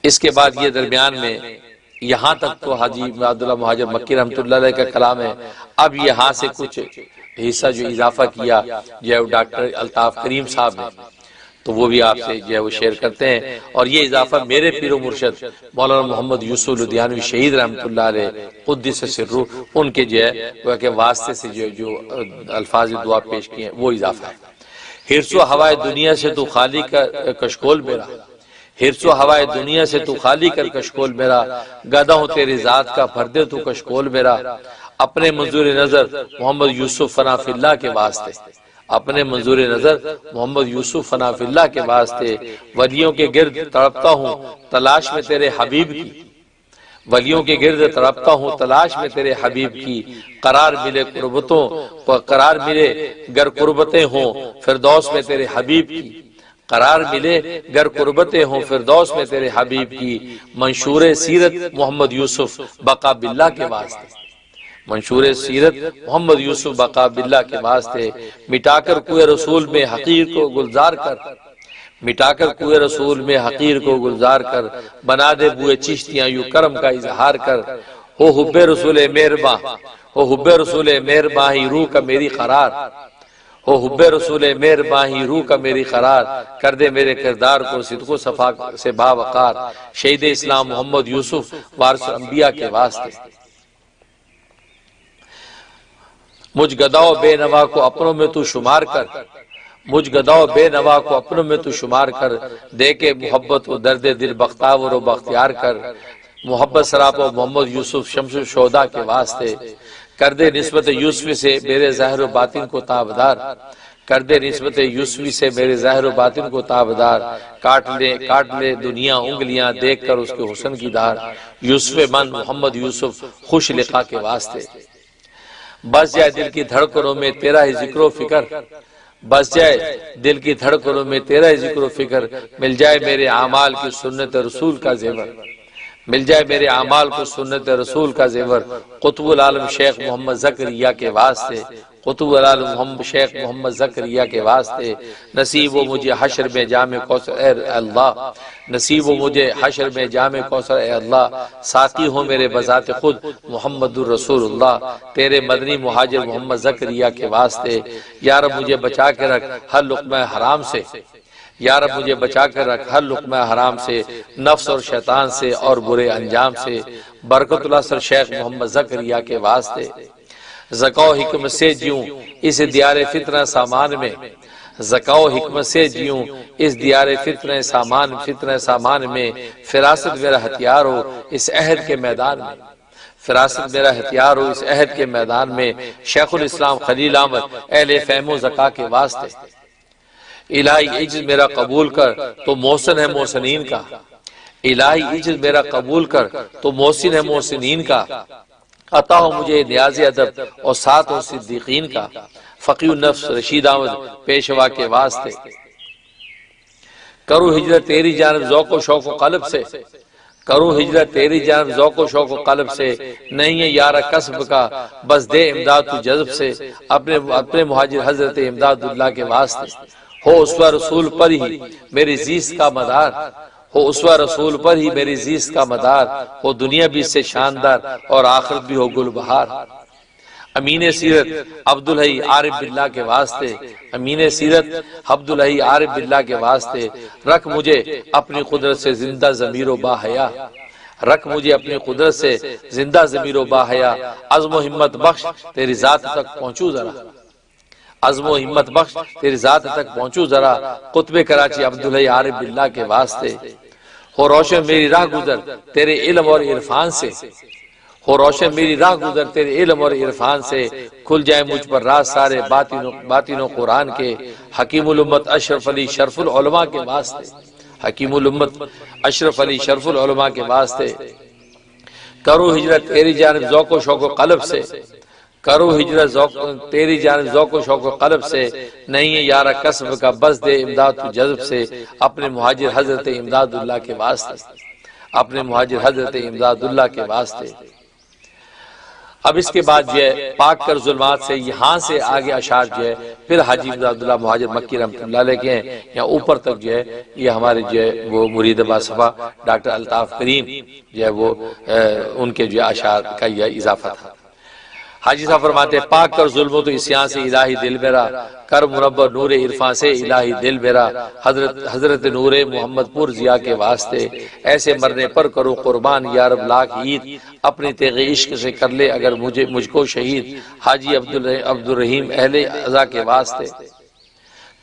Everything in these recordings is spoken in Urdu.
اس کے بعد یہ درمیان میں یہاں تک تو حاجی عبداللہ مہاجر مکی رحمۃ اللہ علیہ کا کلام ہے. اب یہاں سے کچھ حصہ جو اضافہ کیا جو ہے ڈاکٹر الطاف کریم صاحب نے، تو وہ بھی آپ سے جو ہے وہ شیئر کرتے ہیں. اور یہ اضافہ میرے پیر و مرشد مولانا محمد یوسف لدھیانوی شہید رحمۃ اللہ علیہ قدس سرہ ان کے جو ہے وہ کہ واسطے سے جو الفاظ دعا پیش کیے ہیں وہ اضافہ ہے. حرص و ہوائے دنیا سے تو خالی کر کشکول میرا، حرص و ہوائے دنیا سے تو خالی کر کشکول میرا، گدا ہوں تیری ذات کا بھر دے تو کشکول میرا. اپنے منظور نظر محمد یوسف فنا فی اللہ کے واسطے، اپنے منظور نظر محمد یوسف فنا فی اللہ کے واسطے ولیوں کے گرد تڑپتا ہوں تلاش میں تیرے حبیب کی، ولیوں کے گرد تڑپتا ہوں تلاش میں تیرے حبیب کی. قرار ملے قربتوں قرار ملے گر قربتیں ہوں فردوس میں تیرے حبیب کی، قرار ملے گر قربتیں ہوں فردوس میں تیرے حبیب کی. منشور سیرت محمد یوسف بقا باللہ کے واسطے، منشور سیرت محمد یوسف بقا باللہ کے واسطے. مٹا کر کوئے رسول میں حقیر کو گلزار کر، مٹا کر کوئے رسول میں حقیر کو گلزار کر. بنا دے بوئے چشتیاں یوں کرم کا اظہار کر. ہو حب رسول مہرباں، ہو حب رسول مہرباں ہی روح کا میری قرار، ہو حب رسول مہرباں ہی روح کا میری قرار. کر دے میرے کردار کو صدق و صفا سے باوقار. شہید اسلام محمد یوسف وارث انبیاء کے واسطے. مجھ گداؤ بے نوا کو اپنوں میں تو شمار کر، مجھ گداؤ بے نوا کو اپنوں میں تو شمار کر. دے کے محبت و درد دل بختاور و بختیار کر. محبت سراپا محمد یوسف شمس الشہداء کے واسطے. کر دے نسبت یوسفی سے میرے ظاہر و باطن کو تابدار، کر دے نسبت یوسفی سے میرے ظاہر و باطن کو تابدار. کاٹ لے دنیا انگلیاں دیکھ کر اس کے حسن کی دھار. یوسف من محمد یوسف خوش لقا کے واسطے. بس جائے دل کی دھڑکنوں میں تیرا ہی ذکر و فکر، بس جائے دل کی دھڑکنوں میں تیرا ہی ذکر و فکر. مل جائے میرے اعمال کی سنت رسول کا زیور، مل جائے میرے اعمال کو سنت رسول کا زیور. قطب العالم شیخ محمد زکریا کے واسطے، قطب العالم محمد شیخ محمد زکریا کے واسطے. نصیب و مجھے حشر میں جامع کوثر اے اللہ، نصیب و مجھے حشر میں جامع کوثر اے اللہ. ساقی ہو میرے بذات خود محمد الرسول اللہ. تیرے مدنی مہاجر محمد زکریا کے واسطے. یا رب مجھے بچا کے رکھ ہر لقمہ حرام سے، یا رب مجھے بچا کر رکھ ہر لقمہ حرام سے، نفس اور شیطان سے اور برے انجام سے. برکت اللہ سر شیخ محمد زکریا کے واسطے. زکاو حکمت سے جیوں اس دیار فتنہ سامان میں، زکاو حکمت سے جیوں اس دیار فتنہ سامان میں. فراست میرا ہتھیار ہو اس عہد کے میدان میں، فراست میرا ہتھیار ہو اس عہد کے میدان میں. شیخ الاسلام خلیل احمد اہل فہم و ذکا کے واسطے. الہی عجز میرا قبول کر تو محسن ہے محسنین کا، الہی عجز میرا قبول کر تو محسن ہے محسنین کا. عطا ہو مجھے نیاز ادب اور ساتھ ہو صدیقین کا. فقی النفس رشید احمد پیشوا کے واسطے. کرو ہجرت تیری جانب ذوق و شوق و قلب سے، کرو ہجرت تیری جانب ذوق و شوق و قلب سے. نہیں ہے یارہ کسب کا بس دے امداد تو جذب سے. اپنے مہاجر حضرت امداد اللہ کے واسطے. ہو اسوہ رسول پر ہی میری زیست کا مدار، ہو اسوہ رسول پر ہی میری زیست کا مدار. ہو دنیا بھی اس سے شاندار اور آخرت بھی ہو گل بہار. امین سیرت عبدالحی عارف باللہ کے واسطے، امین سیرت عبدالحی عارف باللہ کے واسطے. رکھ مجھے اپنی قدرت سے زندہ ضمیر و باحیا، رکھ مجھے اپنی قدرت سے زندہ ضمیر و باحیا. عزم و ہمت بخش تیری ذات تک پہنچوں ذرا، عزم و ہمت بخش تیری ذات تک پہنچوں ذرا. قطب کراچی عبدالحی عارف باللہ کے واسطے. ہو روشن میری راہ گزر تیرے علم اور عرفان سے، ہو روشن میری راہ گزر تیرے علم اور عرفان سے. کھل جائے مجھ پر راز سارے باطن و قرآن کے. حکیم الامت اشرف علی شرف العلماء کے واسطے، حکیم الامت اشرف علی شرف العلماء کے واسطے. کرو ہجرت تیری جانب ذوق و شوق و قلب سے، کرو ہجرت تیری جانب ذوق و شوق و قلب سے. نہیں ہے یارہ کسب کا بس دے امداد تو جذب سے. اپنے مہاجر حضرت امداد اللہ کے واسطے، اپنے مہاجر حضرت امداد اللہ کے واسطے. اب اس کے بعد جو ہے پاک کر ظلمات سے یہاں سے آگے اشعار جو ہے پھر حاجی عبداللہ مہاجر مکی رحمۃ اللہ علیہ کے ہیں، یا اوپر تک جو ہے یہ ہمارے جو ہے وہ مرید باصفا ڈاکٹر الطاف کریم جو ہے وہ ان کے جو اشعار کا یہ اضافہ تھا۔ حاجی صاحب فرماتے ہیں پاک کر ظلم و تو اسیان سے الہی دل میرا، کر مربع نور عرفاں سے الہی دل میرا، حضرت نور محمد پور ضیاء کے واسطے ایسے مرنے پر کرو قربان یا رب لاکھ عید، اپنی تیغ عشق سے کر لے اگر مجھ کو شہید، حاجی عبدالرحیم اہل عزا کے واسطے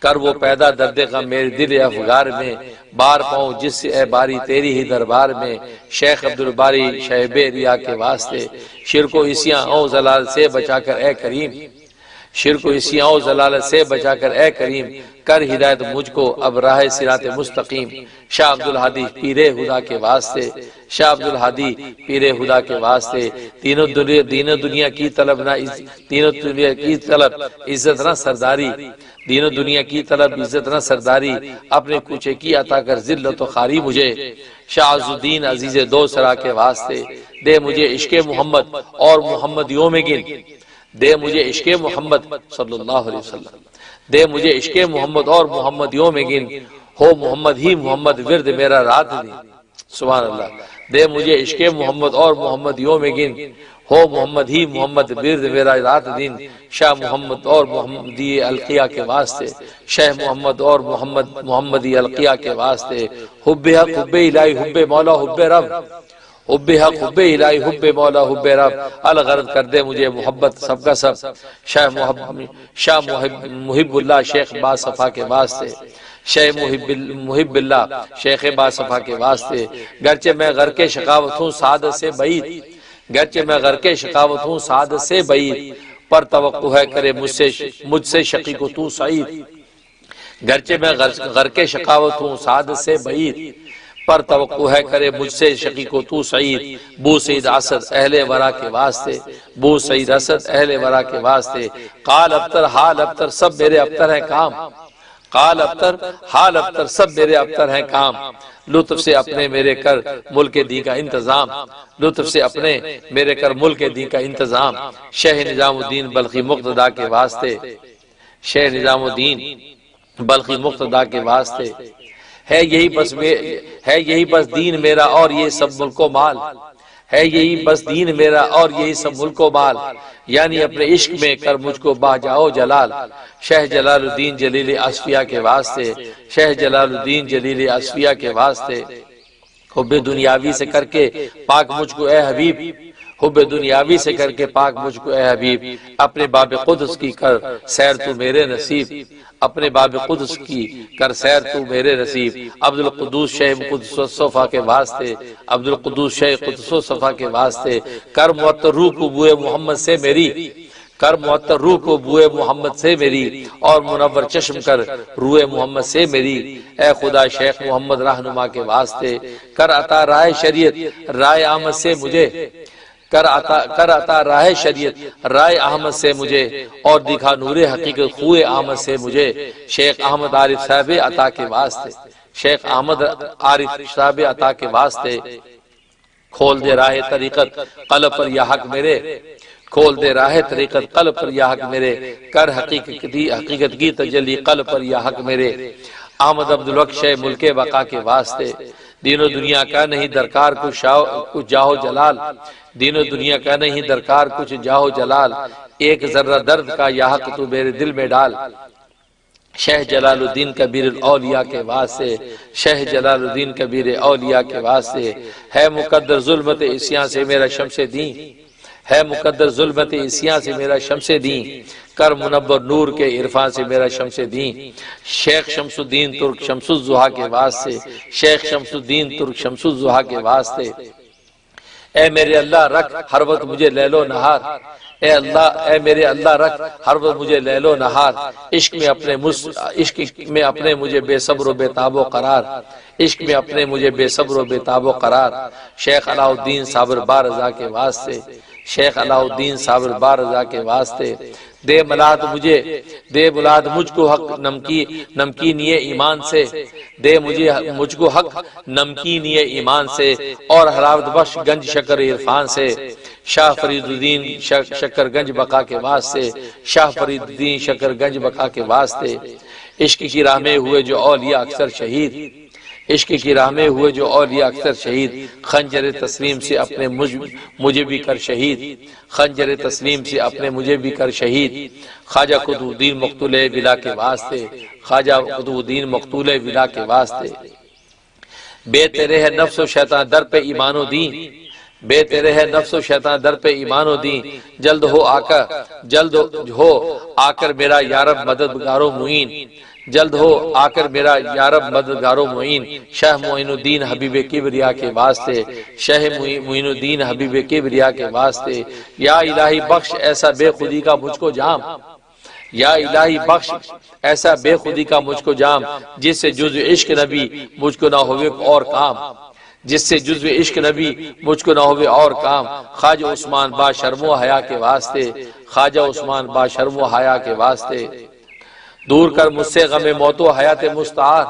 کر وہ پیدا درد غم میرے دل افغار میں، بار پاؤں جس سے اے باری تیری ہی دربار میں، شیخ عبدالباری شہب ریا کے واسطے، شرک و عصیاں او زلال سے بچا کر اے کریم، شرک و عصیاں او زلال سے بچا کر اے کریم، کر ہدایت مجھ کو اب راہ صراط مستقیم، شاہ عبدالہادی پیر خدا کے واسطے، شاہ عبدالہادی پیر خدا کے واسطے، دین دنیا کی طلب نہ دین دنیا کی طلب عزت نہ سرداری، دین و دنیا کی طلب عزت نہ سرداری، اپنے کوچے کی عطا کر ذلت و خواری مجھے، شاہ عز الدین عزیز دو سرا کے واسطے، دے مجھے عشق محمد اور محمد یوم گن، دے مجھے عشق محمد صلی اللہ علیہ وسلم، دے مجھے عشق محمد اور محمد یوم گن، ہو محمد ہی محمد ورد میرا رات دن، سبحان اللہ، دے مجھے عشق محمد اور محمد یوم گن، ہو محمد ہی محمد ورد میرا رات دن، شاہ محمد اور محمدی القیہ کے واسطے، شاہ محمد اور محمدی القیہ کے واسطے، حب حق حب الہی حب مولا حب رب، حب حق حب الہی حب مولا حب رب، الغرض کر دے مجھے محبت سب کا سب، شاہ محب اللہ شیخ باصفا کے واسطے، شیخ محب اللہ شیخ باصفا کے واسطے، گرچہ میں غرق شقاوت ہوں سعادت سے بعید، گرچہ میں غرق شقاوت ہوں سعادت سے بعید، پر توقع ہے کرے مجھ سے شقی کو تو سعید، گرچہ میں غرق شقاوت ہوں سعادت سے بعید، پر توقع ہے کرے مجھ سے شقی کو تو سعید، بو سید اسد اہل ورا کے واسطے، بو سید اسد اہل ورا کے واسطے، قال ابتر حال ابتر سب میرے ابتر ہیں کام، قال ابتر حال ابتر سب میرے ابتر ہیں کام، لطف سے اپنے میرے کر ملک دی کا انتظام، لطف سے اپنے میرے کر ملک دی کا انتظام، شیخ نظام الدین بلخی مقتدا کے واسطے، شیخ نظام الدین بلخی مقتدا کے واسطے، ہے یہی بس دین میرا اور یہ سب ملک و مال، ہے یہی بس دین میرا اور یہی سب ملک و مال، یعنی اپنے عشق میں کر مجھ کو با جاؤ جلال، شیخ جلال الدین جلیل اصفیہ کے واسطے، شیخ جلال الدین جلیل اصفیہ کے واسطے، حب دنیاوی سے کر کے پاک مجھ کو اے حبیب، حب دنیاوی سے کر کے پاک مجھ کو اے حبیب، اپنے باب قدس کی کر سیر تو میرے نصیب، اپنے باب قدس کی کر سیر تو میرے نصیب، عبدالقدوس شیخ قدس و صفا کے واسطے، عبدالقدوس شیخ قدس و صفا کے واسطے، کر معطر روح کو بوئے محمد سے میری، کر معطر روح کو بوئے محمد سے میری، اور منور چشم کر روح محمد سے میری، اے خدا شیخ محمد رہنما کے واسطے، کر عطا رائے شریعت رائے آمد سے مجھے، کر عطا راہ شریعت رائے احمد سے مجھے، اور دکھا نور حقیقت خوئے احمد سے مجھے، شیخ احمد عارف صاحب عطا کے واسطے، شیخ احمد عارف صاحب عطا کے واسطے، کھول دے راہ طریقت قلب پر یا حق میرے، کھول دے راہ طریقت قلب پر یا حق میرے، کر حقیقت کی تجلی قلب پر یا حق میرے، احمد عبدالوقت شیخ ملک بقا کے واسطے، دین و دنیا کا نہیں درکار کچھ جاہو جلال، دین و دنیا کا نہیں درکار کچھ جاہو جلال، ایک ذرہ درد کا یا حق تو میرے دل میں ڈال، شیخ جلال الدین کبیر الاولیاء کے واسطے، شیخ جلال الدین کبیر اولیاء کے واسطے، ہے مقدر ظلمت عصیاں سے میرا شمس دین، ہے مقدر ظلمت عصیاں سے میرا شمس دین، کر منور نور کے عرفان سے میرا شمس دین، شیخ شمس الدین ترک شمس الضحیٰ کے واسطے، شیخ شمس الدین ترک شمس الضحیٰ کے واسطے، اے میرے اللہ رکھ ہر وقت مجھے لیل و نہار، اے میرے اللہ رکھ ہر وقت مجھے لیل و نہار، عشق میں اپنے مجھے بے صبر و بے تاب و قرار، عشق میں اپنے مجھے بے صبر و بے تاب و قرار، شیخ علاء الدین صابر بار رضا کے واسطے، شیخ علاء الدین صابر بار رضا کے واسطے، دے ملاد مجھ کو حق نمکینی ایمان سے، دے مجھ کو حق نمکینی ایمان سے، اور حلاوت بخش گنج شکر عرفان سے، شاہ فرید الدین شکر گنج بقا کے واسطے، شاہ فرید الدین شکر گنج بقا کے واسطے، عشق کی راہ میں ہوئے جو اولیاء اکثر شہید، عشق کی راہ میں ہوئے جو اولیاء اکثر شہید، خنجر تسلیم سے اپنے مجھے بھی کر شہید، خنجر تسلیم سے اپنے مجھے بھی کر شہید، خواجہ قطب الدین مقتول ولا کے واسطے، خواجہ قطب الدین مقتول ولا کے واسطے، بے تیرے ہے نفس و شیطان در پہ ایمان و دین، بے تیرے ہے نفس و شیطان در پہ ایمان و دین، جلد ہو آ کر میرا یارب مددگار و معین، جلد ہو آ کر میرا یارب مددگار و معین، شاہ معین الدین حبیب کبریا کے واسطے، شاہ معین الدین حبیب کبریا کے واسطے، یا الہی بخش ایسا بے خودی کا مجھ کو جام، یا الہی بخش ایسا بے خودی کا مجھ کو جام، جس سے جزو عشق نبی مجھ کو نہ ہوئے اور کام، جس سے جزو عشق نبی مجھ کو نہ ہوئے اور کام، خواجہ عثمان با شرم و حیا کے واسطے، خواجہ عثمان با شرم و حیا کے واسطے، دور کر مجھ سے غم موت و حیات مستعار،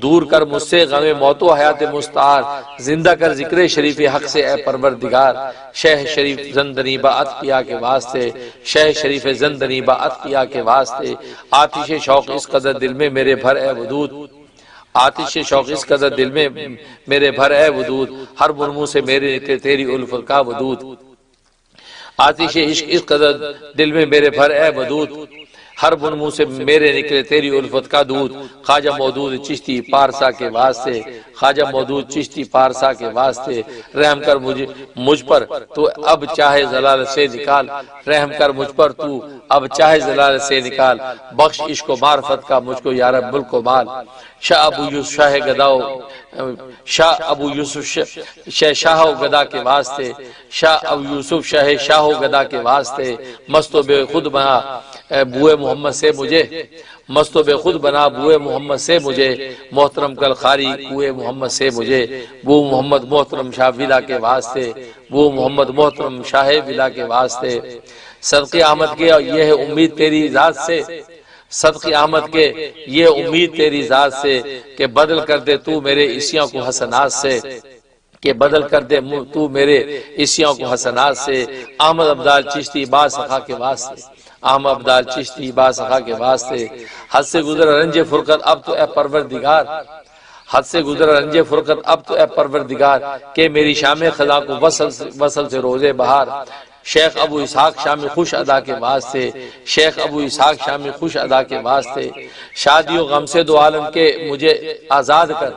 دور کر مجھ سے غم موت و حیات مستعار، زندہ کر ذکر شریف حق سے اے پروردگار، شہ شریف زندنی با عطیہ کے واسطے، شہ شریف زندنی با عطیہ کے واسطے، آتش شوق اس قدر دل میں میرے بھر اے ودود، آتش شوق اس قدر دل میں میرے بھر اے ودود، ہر منمو سے میرے نکلے تیری الفت کا ودود، آتش عشق اس قدر دل میں میرے بھر اے ودود، ہر منمو سے میرے نکلے تیری الفت کا دودھ، خواجہ مودود چشتی پارسا کے واسطے، خواجہ مودود چشتی پارسا کے واسطے، رحم کر مجھ پر تو اب چاہے زلال سے نکال، رحم کر مجھ پر تو اب چاہے زلال سے نکال، بخش عشق و معرفت کا مجھ کو یا رب ملک و مال، شاہ ابو یوسف شاہ گداؤ، شاہ ابو یوسف شاہ و گدا کے واسطے، شاہ ابو یوسف شاہ و گدا کے واسطے، مست و بے خود بنا بوئے محمد سے مجھے، مست و بے خود بنا بوئے محمد سے مجھے، محترم کل خاری بوئے محمد سے مجھے، بو محمد محترم شاہ ولا کے واسطے، بو محمد محترم شاہ ولا کے واسطے، صدقے احمد کے یہ ہے امید تیری ذات سے، صدقے احمد کے یہ امید تیری ذات سے، کہ بدل کر دے تو میرے عصیوں کو حسنات سے، کہ بدل کر دے تو میرے عصیوں کو حسنات سے، احمد عبدال چشتی با سخا کے واسطے، احمد عبدال چشتی با سخا کے واسطے، حد سے گزر رنج فرقت اب تو اے پروردگار، حد سے گزر رنج فرقت اب تو اے پروردگار، کہ میری شام خدا کو وصل سے روزے بہار، شیخ ابو اسحاق شام خوش ادا کے واسطے، شیخ ابو اسحاق شام خوش ادا کے واسطے، شادی و غم سے دو عالم کے مجھے آزاد کر،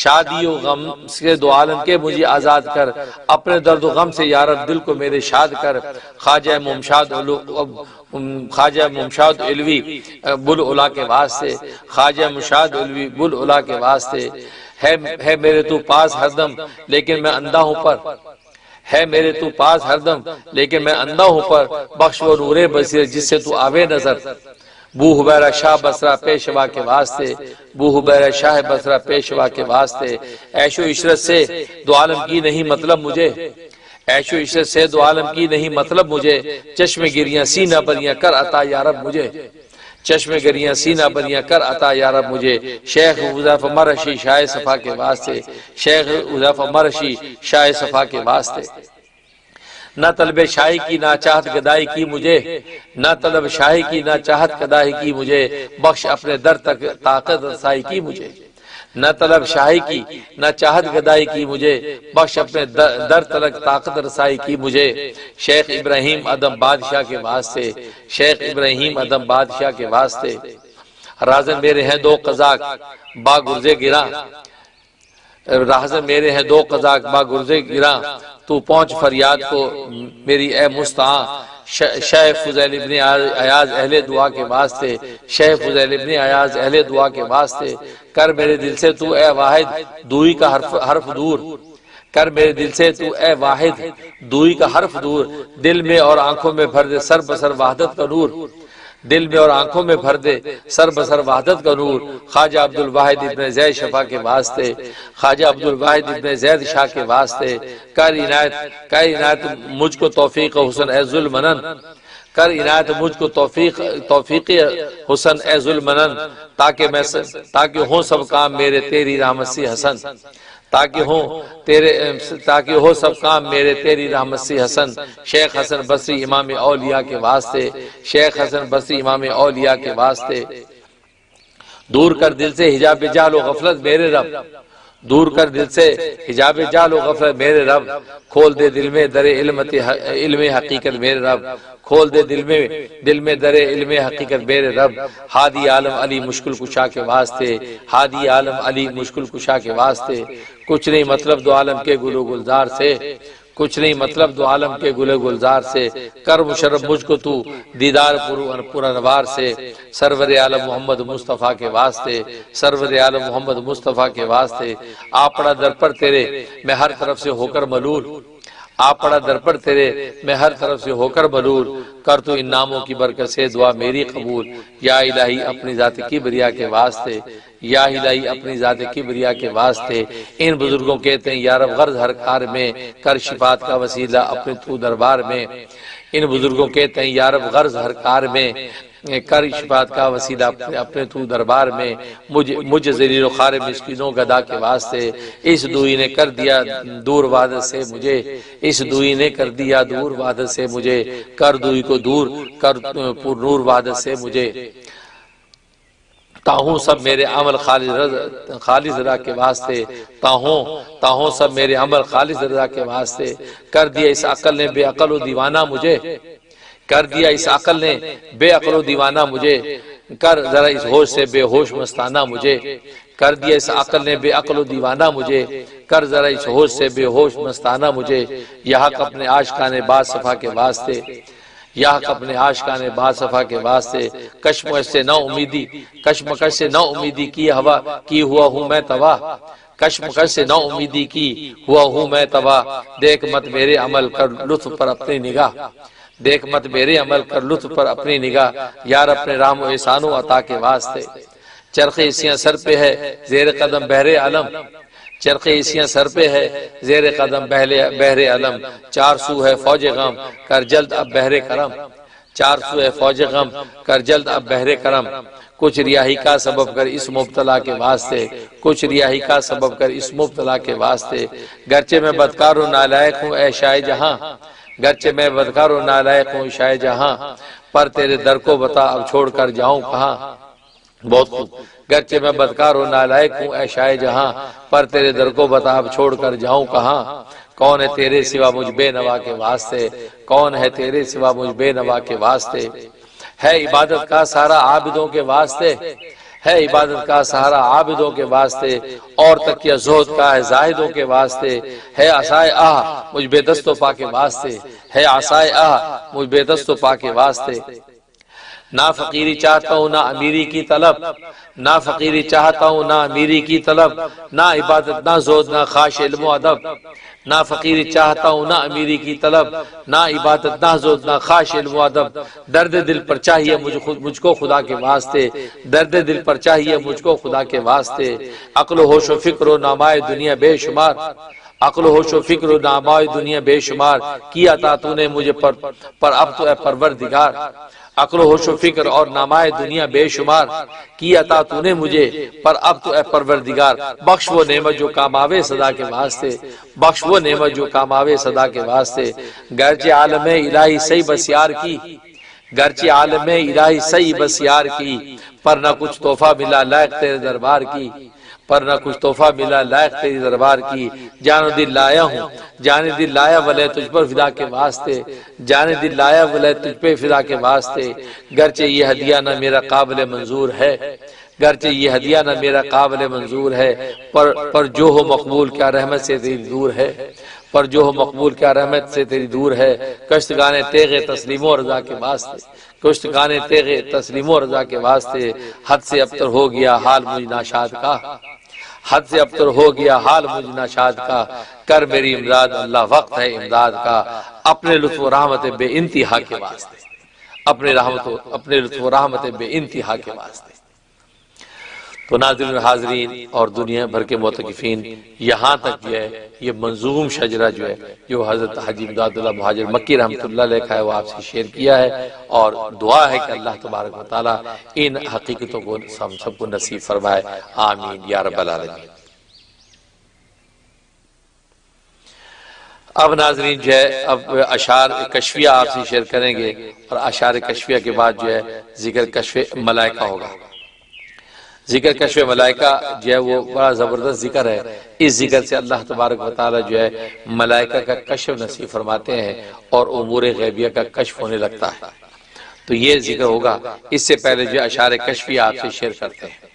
شادی و غم سے دو عالم کے مجھے آزاد کر، اپنے درد و غم سے یا رب دل کو میرے شاد کر، خواجہ ممشاد علوی بل اولا کے واسطے، خواجہ ممشاد علوی بل اولا کے واسطے، ہے میرے تو پاس ہر دم لیکن میں اندھا ہوں پر، ہے میرے تو پاس ہر دم لیکن میں اندھا ہوں پر، بخش و نور بصیر جس سے تو آوے نظر، بو حبیرہ شاہ بصرہ پیشوا کے واسطے، بو حبیرہ شاہ بصرہ پیشوا کے واسطے، عیش و عشرت سے دو عالم کی نہیں مطلب مجھے، عیش و عشرت سے دو عالم کی نہیں مطلب مجھے، چشم گریاں سینہ بریاں کر عطا یا رب مجھے، چشم گریاں سینہ بریاں کر عطا یا رب مجھے، شیخ حذیفہ مرشی شاہ صفا کے واسطے، شیخ حذیفہ مرشی شاہ صفا کے واسطے، نہ طلب شاہی کی نہ چاہت گدائی کی مجھے، نہ طلب شاہی کی نہ چاہت گدائی کی مجھے، بخش اپنے در تک طاقت رسائی کی مجھے، نہ طلب شاہی کی نہ چاہت گدائی کی مجھے، بخش اپنے در تلک طاقت رسائی کی مجھے، شیخ ابراہیم ادم بادشاہ کے واسطے، شیخ ابراہیم ادم بادشاہ کے واسطے، رازن میرے ہیں دو قزاق با گرزے گراں، رازن میرے ہیں دو قزاق با گرزے گراں، تو پہنچ فریاد کو میری اے مستعان، شیخ فضیل ابن ایاز اہل دعا کے واسطے، شیخ فضیل ابن ایاز اہل دعا کے واسطے، کر میرے دل سے تو اے واحد دوئی کا حرف دور، کر میرے دل سے تو اے واحد دوئی کا حرف دور، دل میں اور آنکھوں میں بھر دے سر بسر وحدت کا نور، دل میں اور آنکھوں میں بھر دے سر بسر وحدت کا نور، خواجہ عبدالواحد ابن زید شفا کے واسطے، خواجہ عبدالواحد ابن زید شاہ کے واسطے، کر عنایت مجھ کو توفیق حسن اے ظلمنن، کر عنایت مجھ کو توفیق حسن اے ظلمنن، تاکہ ہوں سب کام میرے تیری رحمت سے حسن، تاکہ ہو سب کام میرے تیری رحمت سے حسن۔ شیخ حسن بصری امام اولیاء کے واسطے، شیخ حسن بصری امام اولیاء کے واسطے۔ دور کر دل سے حجاب جہل و غفلت میرے رب، دور کر دل سے حجاب جہل و غفلت میرے رب، کھول دے دل میں در علم حقیقت میرے رب، کھول دے دل میں در علم حقیقت میرے رب۔ ہادی عالم علی مشکل کشا کے واسطے، ہادی عالم علی مشکل کشا کے واسطے۔ کچھ نہیں مطلب دو عالم کے گل و گلزار سے، کچھ نہیں مطلب دو عالم کے گل و گلزار سے، کر مشرف مجھ کو تو دیدار پر انوار سے۔ سرور عالم محمد مصطفیٰ کے واسطے، سرور عالم محمد مصطفیٰ کے واسطے۔ آپ پڑا در پر تیرے میں ہر طرف سے ہو کر ملول، آپ پڑا در پر تیرے میں ہر طرف سے ہو کر ملول، کر تو ان ناموں کی برکت سے دعا میری قبول۔ یا الہی اپنی ذات کبریا کے واسطے، یا الہی اپنی ذات کبریا کے واسطے۔ ان بزرگوں کہتے ہیں یا رب غرض ہر کار میں، کر شفاعت کا وسیلہ اپنے تو دربار میں۔ ان بزرگوں کہتے ہیں یا رب غرض ہر کار میں، کر شفاعت کا وسیلہ اپنے تو دربار میں۔ مجھ ذلیل و خوار مسکینوں گدا کے واسطے، اس دوئی نے کر دیا دور وعدت سے مجھے، اس دوئی نے کر دیا دور وعدت سے مجھے، کر دوئی کو دور کر پر نور وعدت سے مجھے۔ تاہوں سب میرے عمل خالص رضا کے واسطے، تاہوں سب میرے عمل خالص رضا کے واسطے۔ کر دیا اس عقل نے بے عقل و دیوانہ مجھے، کر دیا اس عقل نے بے عقل و دیوانہ مجھے، کر ذرا اس ہوش سے بے ہوش مستانہ مجھے۔ کر دیا اس عقل نے بے عقل و دیوانہ مجھے، کر ذرا اس ہوش سے بے ہوش مستانہ مجھے۔ یہ حق اپنے عاشقان با صفا کے واسطے، یہ حق اپنے عاشقان با صفا کے واسطے۔ کشمکش سے نہ امیدی، کشمکش سے نہ امیدی کی ہوا ہوں میں تباہ، کشمکش سے نہ امیدی کی ہوا ہوں میں تباہ۔ دیکھ مت میرے عمل کر لطف پر اپنی نگاہ، دیکھ مت میرے عمل کر لطف پر اپنی نگاہ، یار اپنے رحم و احسان و عطا کے واسطے۔ چرخ عیسیاں سر پہ ہے زیر قدم بحر علم، چرخ عیسیاں سر پہ ہے زیر قدم بحر علم۔ چار سو ہے فوج غم کر جلد اب بحر کرم، چار سو ہے فوج غم کر جلد اب بحر کرم۔ کچھ ریاہی کا سبب کر اس مبتلا کے واسطے، کچھ ریاہی کا سبب کر اس مبتلا کے واسطے۔ گرچہ میں بدکار و نالائق ہوں اے شاہ جہاں، گرچہ میں بدکار و نالائق ہوں شاہ جہاں، پر تیرے در کو بتا اب چھوڑ کر جاؤں کہاں۔ بہت خوب۔ گرچہ میں بدکار و نالائق ہوں اے شاہ جہاں، پر تیرے در کو بتا اب چھوڑ کر جاؤں کہاں۔ کون ہے تیرے سوا مجھ بے نوا کے واسطے، کون ہے تیرے سوا مجھ بے نوا کے واسطے۔ ہے عبادت کا سارا عابدوں کے واسطے، ہے عبادت کا سہارا عابدوں کے واسطے، اور تکیہ زہد کا ہے زاہدوں کے واسطے۔ ہے عصائے آہ مجھ بے دست و پا کے واسطے، ہے عصائے آہ مجھ بے دست و پا کے واسطے۔ نہ فقیری چاہتا ہوں نہ امیری کی طلب، نہ فقیری چاہتا ہوں نہ امیری کی طلب، نہ عبادت نہ زہد نہ خواش علم و ادب۔ نہ فقیری چاہتا ہوں نہ امیری کی طلب، نہ عبادت نہ زہد نہ خواش علم و ادب۔ درد دل پر چاہیے مجھ کو خدا کے واسطے، درد دل پر چاہیے مجھ کو خدا کے واسطے۔ عقل و ہوش و فکر و نامائے دنیا بے شمار، عقل و ہوش و فکر و نامائے دنیا بے شمار، کی عطا تو نے مجھے پر اب تو اے پروردگار۔ عقل و ہوش و فکر اور نامائے دنیا بے شمار، کی عطا تو نے مجھے پر اب تو اے پروردگار۔ بخش وہ نعمت جو کام آوے صدا کے واسطے، بخش وہ نعمت جو کام آوے صدا کے واسطے۔ گرچہ عالم الہی صحیح بس یار کی، گرچہ عالم الہی صحیح بس یار کی، پر نہ کچھ تحفہ ملا لائق تیرے دربار کی، پر نہ کچھ تحفہ ملا لائق تیری دربار کی۔ جان و دل لایا ہوں، جان دل لایا ولے تجھ پر فدا کے واسطے، جان دل لایا ولے تجھ پہ فدا کے واسطے۔ گرچہ یہ ہدیہ نہ میرا قابل منظور ہے، گرچہ یہ ہدیہ نہ میرا قابل منظور ہے، پر جو ہو مقبول کیا رحمت سے تیری دور ہے، پر جو ہو مقبول کیا رحمت سے تیری دور ہے۔ کشت گانے تیغ تسلیم و رضا کے واسطے، کشت گانے تیغ تسلیم و رضا کے واسطے۔ حد سے ابتر ہو گیا حال مجھ ناشاد کا، حد سے ابتر ہو گیا حال مجھ ناشاد کا، کر میری امداد اللہ وقت ہے امداد کا، اپنے لطف و رحمت بے انتہا کے واسطے، اپنے لطف و رحمت بے انتہا کے واسطے۔ تو ناظرین حاضرین اور دنیا بھر کے معتکفین، یہاں تک جو ہے یہ منظوم شجرہ جو ہے جو حضرت حاجی امداد اللہ مہاجر مکی رحمۃ اللہ علیہ کا ہے وہ آپ سے شیئر کیا ہے، اور دعا ہے کہ اللہ تبارک و تعالی ان حقیقتوں کو ہم سب کو نصیب فرمائے، آمین یا رب العالمین۔ اب ناظرین جو ہے اب اشعار کشفیہ آپ سے شیئر کریں گے، اور اشعار کشفیہ کے بعد جو ہے ذکر کشف ملائکہ ہوگا۔ ذکر کشف ملائکہ جو ہے وہ بڑا زبردست ذکر ہے۔ اس ذکر سے اللہ تبارک و تعالی جو ہے ملائکہ کا کشف نصیب فرماتے ہیں اور امور غیبیہ کا کشف ہونے لگتا ہے۔ تو یہ ذکر ہوگا۔ اس سے پہلے جو اشعار کشفیہ آپ سے شیئر کرتے ہیں۔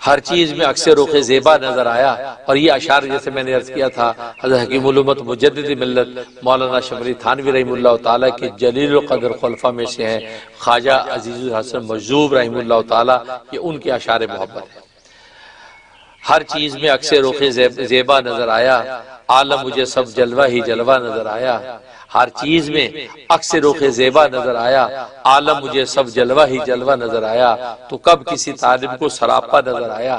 ہر چیز میں اکثر رخ زیبا نظر آیا، اور یہ اشعار جیسے میں نے عرض کیا تھا حضرت حکیم الامت مجدد ملت مولانا شمری تھانوی رحمہ اللہ تعالیٰ کے جلیل القدر خلفاء میں سے ہیں خواجہ عزیز الحسن مجذوب رحمہ اللہ تعالیٰ، یہ ان کے اشعار محبت ہے۔ ہر چیز میں اکثر رخ زیبا نظر آیا، عالم مجھے سب جلوہ ہی جلوہ نظر آیا۔ ہر چیز میں اکثر رخ زیبا نظر آیا، عالم مجھے سب جلوہ ہی جلوہ نظر آیا۔ تو کب کسی طالب کو سراپا نظر آیا،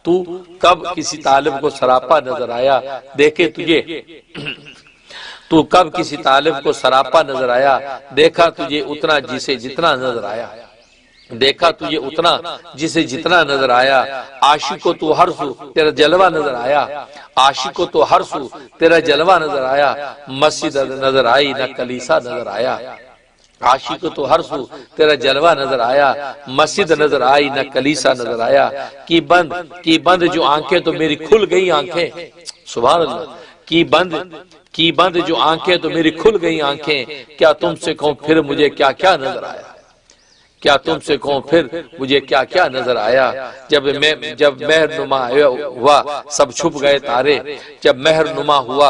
تو کب کسی طالب کو سراپا نظر آیا، دیکھے تجھے تو کب کسی طالب کو سراپا نظر آیا، دیکھا تجھے اتنا جسے جتنا نظر آیا، دیکھا تجھے اتنا جسے جتنا نظر آیا۔ عاشق کو تو ہر سو تیرا جلوہ نظر آیا، عاشق کو تو ہر سو تیرا جلوہ نظر آیا۔ مسجد نظر آئی نہ کلیسا نظر آیا، عاشق کو تو ہر سو تیرا جلوہ نظر آیا۔ مسجد نظر آئی نہ کلیسا نظر آیا۔ کی بند جو آنکھیں تو میری کھل گئی آنکھیں، سبحان اللہ، کی بند جو آنکھیں تو میری کھل گئی آنکھیں۔ کیا تم سے کہوں پھر مجھے کیا کیا نظر آیا، کیا تم سے کہوں پھر مجھے کیا کیا نظر آیا۔ جب مہر نما ہوا سب چھپ گئے تارے، جب مہر نما ہوا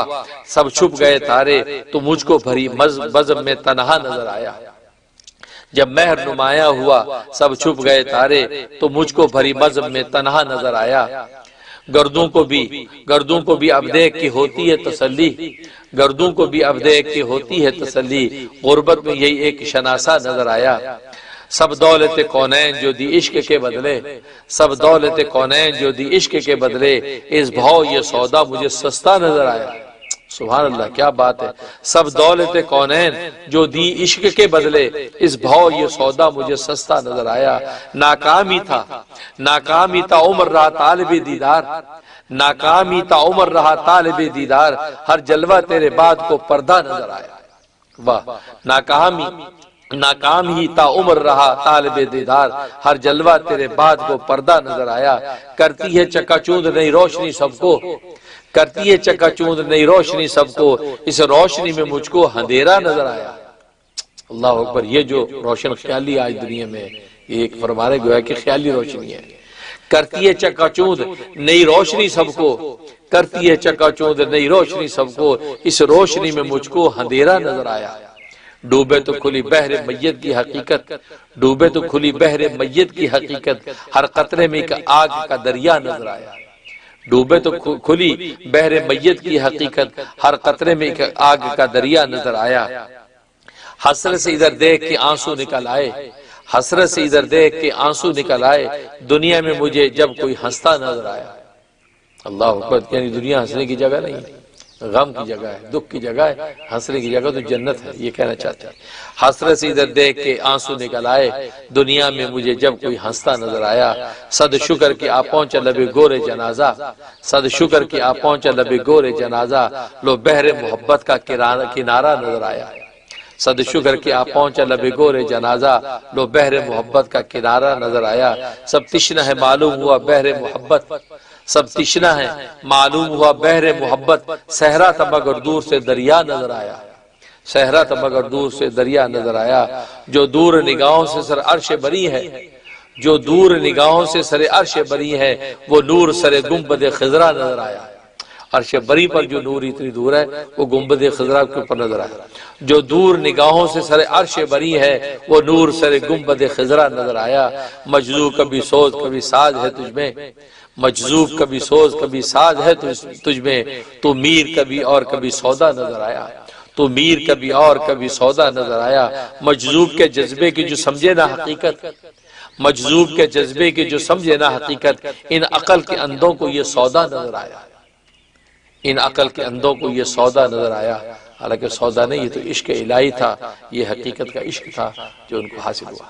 سب چھپ گئے تارے، تو مجھ کو بھری بزم میں تنہا نظر آیا۔ جب مہر نمایاں ہوا سب چھپ گئے تارے، تو مجھ کو بھری بزم میں تنہا نظر آیا۔ گردوں کو بھی اب دیکھ کے ہوتی ہے تسلی، گردوں کو بھی اب دیکھ کے ہوتی ہے تسلی۔ غربت میں یہی ایک شناسا نظر آیا۔ سب دولت کونین جو دی عشق کے بدلے، سب دولت کونین جو دی عشق کے بدلے، اس بھاؤ یہ سودا مجھے سستا نظر آیا۔ سبحان اللہ، کیا بات ہے۔ سب دولت کونین جو دی عشق کے بدلے، اس بھاؤ یہ سودا مجھے سستا نظر آیا۔ ناکامی تھا عمر رہا طالب دیدار، ناکامی تھا عمر رہا طالب دیدار، ہر جلوہ تیرے بعد کو پردہ نظر آیا۔ واہ، ناکام ہی تا عمر رہا طالب دیدار، ہر جلوہ تیرے بعد کو پردہ نظر آیا۔ کرتی ہے چکا چوند نئی روشنی سب کو، کرتی ہے چکا چوند نئی روشنی سب کو، اس روشنی میں مجھ کو اندھیرا نظر آیا۔ اللہ اکبر، یہ جو روشن خیالی آج دنیا میں یہ ایک فرمانے گویا کہ خیالی روشنی ہے۔ کرتی ہے چکا چوند نئی روشنی سب کو، کرتی ہے چکا چوند نئی روشنی سب کو، اس روشنی میں مجھ کو اندھیرا نظر آیا۔ ڈوبے تو کھلی بحر میت کی حقیقت، ڈوبے تو کھلی بحر میت کی حقیقت، ہر قطرے میں ایک آگ کا دریا نظر آیا۔ ڈوبے تو کھلی بحر میت کی حقیقت، ہر قطرے میں ایک آگ کا دریا نظر آیا۔ حسرت سے ادھر دیکھ کے آنسو نکل آئے، حسرت سے ادھر دیکھ کے آنسو نکل آئے، دنیا میں مجھے جب کوئی ہنستا نظر آیا۔ اللہ اکبر، یعنی دنیا ہنسنے کی جگہ نہیں، غم کی جگہ ہے، دکھ کی جگہ ہے، ہنسنے کی جگہ تو جنت ہے، یہ کہنا چاہتے ہیں۔ حسرت سے ادھر دیکھ کے آنسو نکل آئے، دنیا میں مجھے جب کوئی ہنستا نظر آیا۔ صد شکر کہ آ پہنچا لبے گورے جنازہ، صد شکر کہ آ پہنچا لبے گورے جنازہ، لو بحر محبت کا کنارہ نظر آیا۔ صد شکر کہ آ پہنچا لبے گورے جنازہ، لو بحر محبت کا کنارہ نظر آیا۔ سب تشنہ ہے معلوم ہوا بحر محبت، سب تشنہ ہے معلوم ہوا بحر محبت، صحرا تھا مگر دور سے دریا نظر آیا، صحرا تھا مگر دور سے دریا نظر آیا۔ جو دور نگاہوں سے سر عرش بری ہے، جو دور نگاہوں سے سر عرش بری ہے، وہ نور سر گنبد خضرا نظر آیا۔ عرش بری پر جو نور اتنی دور ہے وہ گنبد خضرا کے اوپر نظر آیا۔ جو دور نگاہوں سے سر عرش بری ہے، وہ نور سر گنبد خضرا نظر آیا۔ مجذوب کبھی سوز کبھی ساز ہے تجھ میں، مجذوب کبھی سوز کبھی ساز ہے تجھ میں، تو میر کبھی اور کبھی سودا نظر آیا، تو میر کبھی اور کبھی سودا نظر آیا۔ مجذوب کے جذبے کی جو سمجھے نہ حقیقت، مجذوب کے جذبے کی جو سمجھے نہ حقیقت، ان عقل کے اندھوں کو یہ سودا نظر آیا، ان عقل کے اندھوں کو یہ سودا نظر آیا۔ حالانکہ سودا نہیں، یہ تو عشق الہی تھا، یہ حقیقت کا عشق تھا جو ان کو حاصل ہوا۔